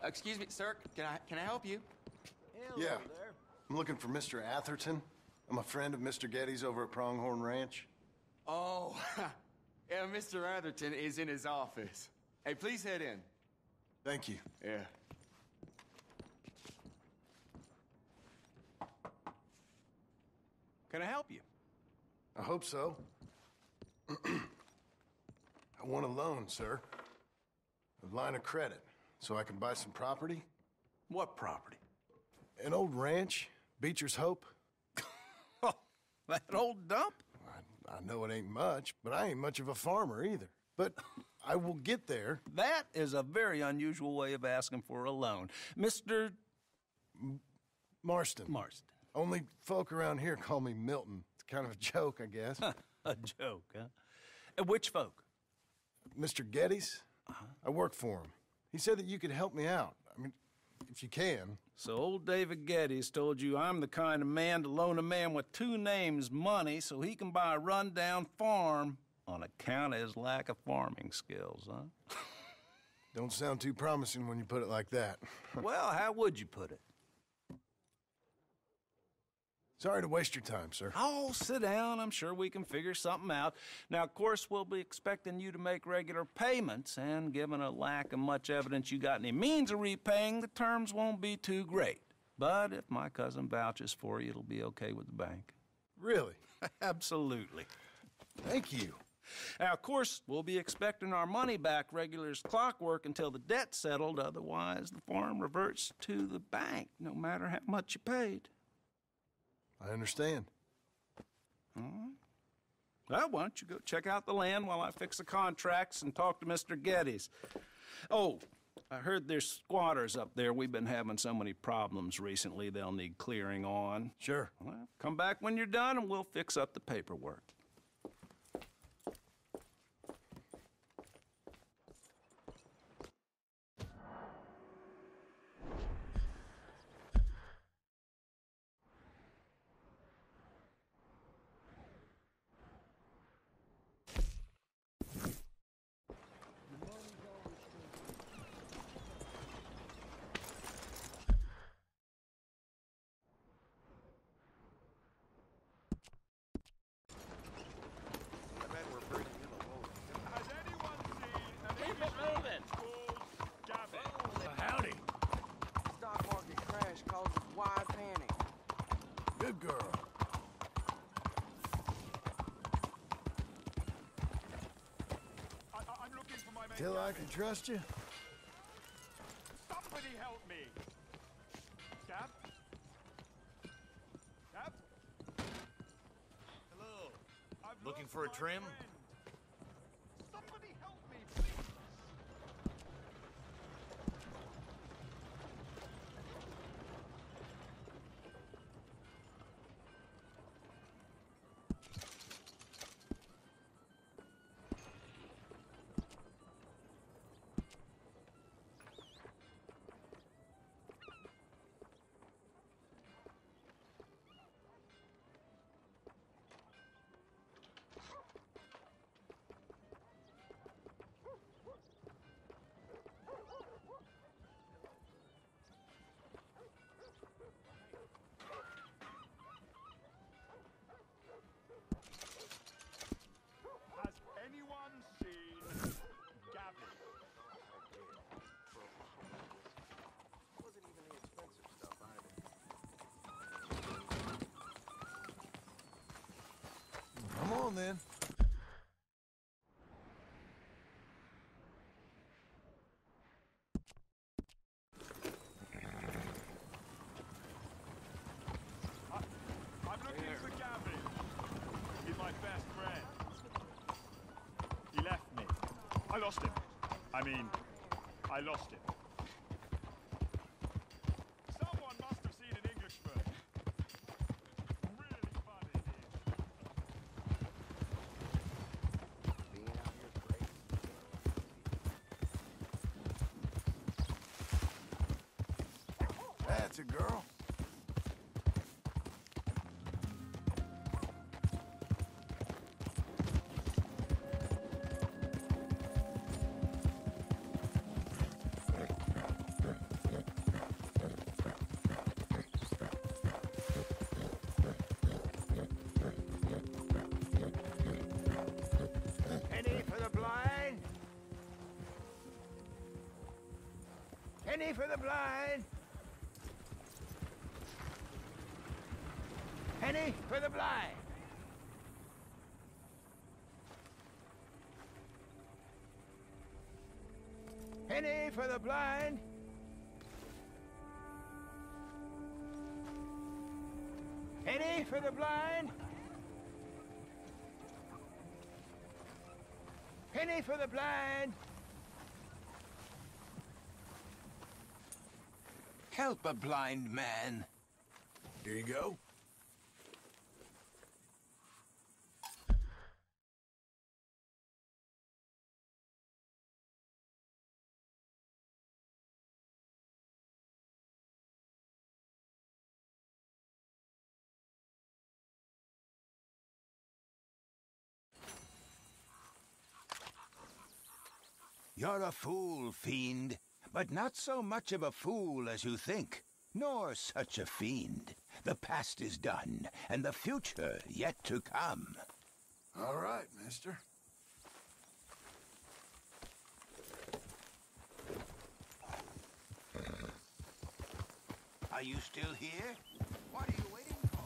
Excuse me, sir. Can I help you? Yeah. I'm looking for Mr. Atherton. I'm a friend of Mr. Getty's over at Pronghorn Ranch. Oh, yeah, Mr. Atherton is in his office. Hey, please head in. Thank you. Yeah. Can I help you? I hope so. I want a loan, sir. A line of credit, so I can buy some property. What property? An old ranch, Beecher's Hope. Oh, that old dump? I know it ain't much, but I ain't much of a farmer either. But I will get there. That is a very unusual way of asking for a loan. Mr. Marston. Marston. Only folk around here call me Milton. It's kind of a joke, I guess. A joke, huh? And which folk? Mr. Getty's? I work for him. He said that you could help me out. I mean, if you can. So old David Geddes told you I'm the kind of man to loan a man with two names money so he can buy a rundown farm on account of his lack of farming skills, huh? Don't sound too promising when you put it like that. Well, how would you put it? Sorry to waste your time, sir. Oh, sit down. I'm sure we can figure something out. Now, of course, we'll be expecting you to make regular payments, and given a lack of much evidence you got any means of repaying, the terms won't be too great. But if my cousin vouches for you, it'll be okay with the bank. Really? Absolutely. Thank you. Now, of course, we'll be expecting our money back regular as clockwork until the debt's settled. Otherwise, the farm reverts to the bank, no matter how much you paid. I understand. Well, why don't you go check out the land while I fix the contracts and talk to Mr. Geddes. Oh, I heard there's squatters up there. We've been having so many problems recently, they'll need clearing on. Sure. Well, come back when you're done and we'll fix up the paperwork. Howdy. Stock market crash causes wide panic. Good girl. I'm looking for my mate. Till I can trust you? Somebody help me! Cap? Cap? Hello. I've Looking lost for a my trim? friend. Somebody help me, please! Has anyone seen Gavin? Wasn't even the expensive stuff either. Come on, then. I'm looking for Gavin. He's my best friend. He left me. I lost him. I lost him. Someone must have seen an Englishman. Really funny, Being out here crazy. That's a girl. Penny for the blind. Penny for the blind. Penny for the blind. Penny for the blind. Penny for the blind. Help a blind man. Here you go. You're a fool, fiend, but not so much of a fool as you think, nor such a fiend. The past is done, and the future yet to come. All right, mister. Are you still here? What are you waiting for?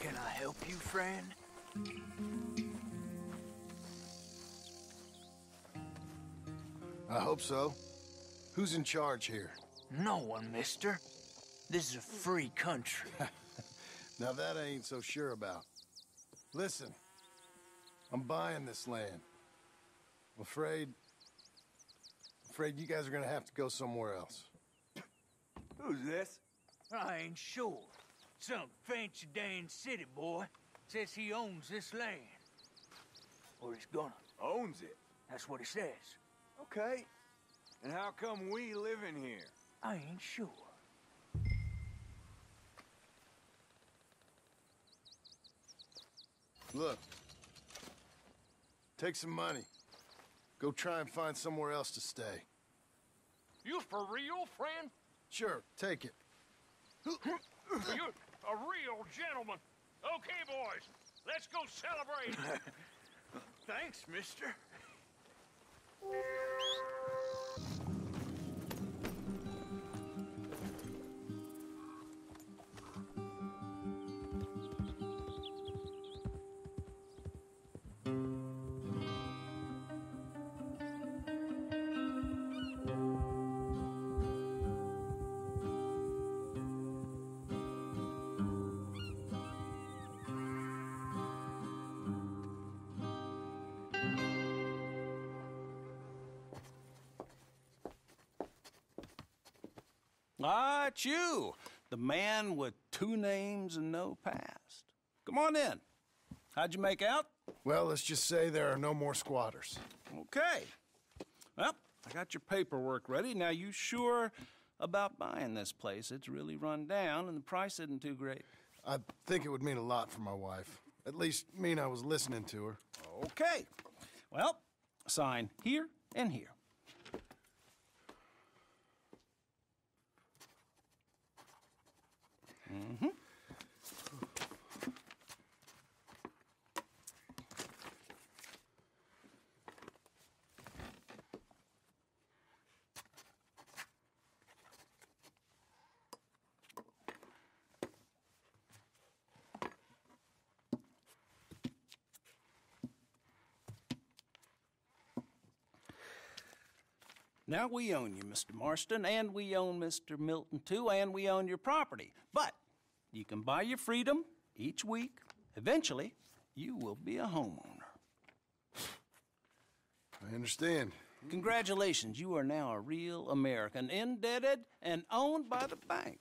Can I help you, friend? I hope so. Who's in charge here? No one, mister. This is a free country. Now that I ain't so sure about. Listen, I'm buying this land. I'm afraid you guys are gonna have to go somewhere else. Who's this? I ain't sure. Some fancy Dan city boy says he owns this land. Or he's gonna. Owns it. That's what he says. Okay. And how come we live in here? I ain't sure. Look, take some money. Go try and find somewhere else to stay. You for real, friend? Sure, take it. You're a real gentleman. Okay, boys, let's go celebrate. Thanks, mister. Ah, it's you, the man with 2 names and no past. Come on in. How'd you make out? Well, let's just say there are no more squatters. Okay. Well, I got your paperwork ready. Now, you sure about buying this place? It's really run down, and the price isn't too great. I think it would mean a lot for my wife. At least mean I was listening to her. Okay. Well, sign here and here. Mm-hmm. Now we own you, Mr. Marston, and we own Mr. Milton, too, and we own your property. But you can buy your freedom each week. Eventually, you will be a homeowner. I understand. Congratulations, you are now a real American, indebted and owned by the bank.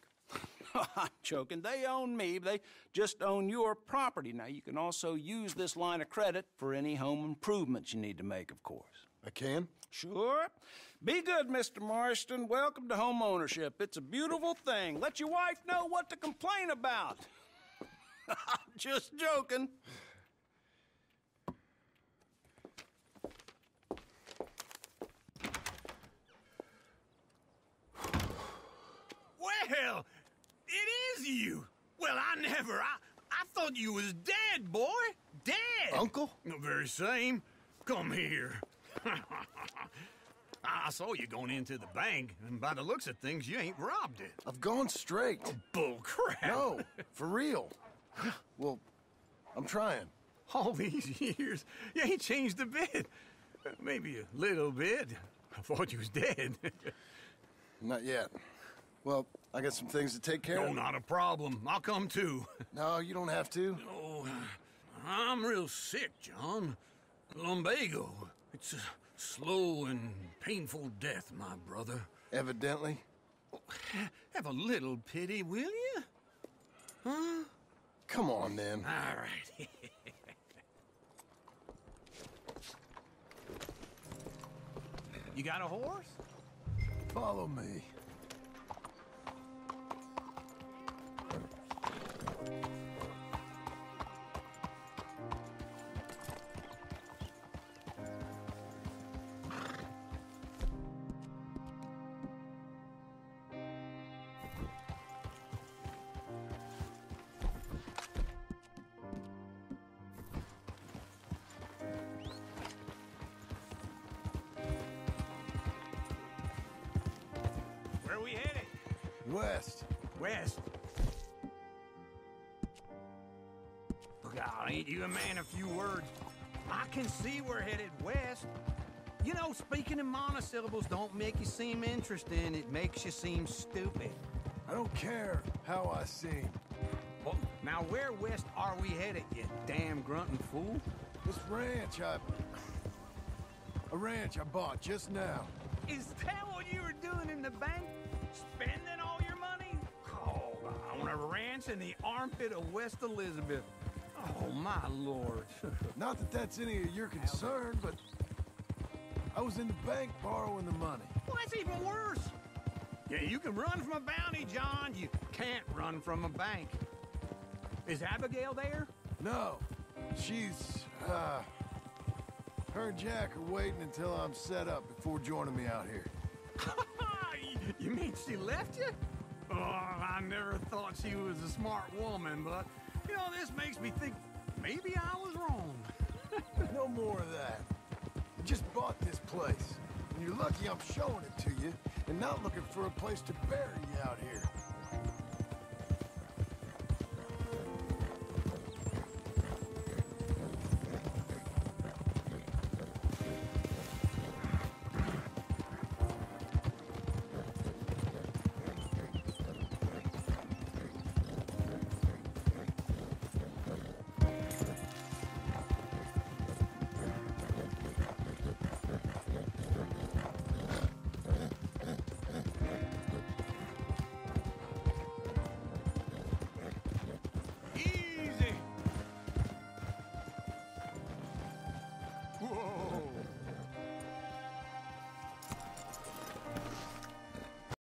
I'm joking. They own me. They just own your property. Now, you can also use this line of credit for any home improvements you need to make, of course. I can? Sure. Be good, Mr. Marston. Welcome to home ownership. It's a beautiful thing. Let your wife know what to complain about. Just joking. Well, it is you. Well, I thought you was dead, boy. Dead. Uncle? The very same. Come here. I saw you going into the bank, and by the looks of things, you ain't robbed it. I've gone straight. Bull crap. No, for real. Well, I'm trying. All these years, you ain't changed a bit. Maybe a little bit. I thought you was dead. Not yet. Well, I got some things to take care No, of. not a problem. I'll come too. No, you don't have to. Oh, I'm real sick, John. Lumbago. It's a slow and painful death, my brother. Evidently. Have a little pity, will you? Huh? Come on, then. All right. You got a horse? Follow me. Where are we headed? West. West. Look, ain't you a man of few words? I can see we're headed west. You know, speaking in monosyllables don't make you seem interesting. It makes you seem stupid. I don't care how I seem. Well, now where west are we headed, you damn grunting fool? This ranch a ranch I bought just now. Is that what you were doing in the bank? Spending all your money? Oh, I want a ranch in the armpit of West Elizabeth. Oh, my lord. Not that that's any of your concern, but I was in the bank borrowing the money. Well, that's even worse. Yeah, you can run from a bounty, John. You can't run from a bank. Is Abigail there? No, she's, her and Jack are waiting until I'm set up before joining me out here. You mean she left you? Oh, I never thought she was a smart woman, but, you know, this makes me think maybe I was wrong. No more of that. I just bought this place, and you're lucky I'm showing it to you and not looking for a place to bury you out here.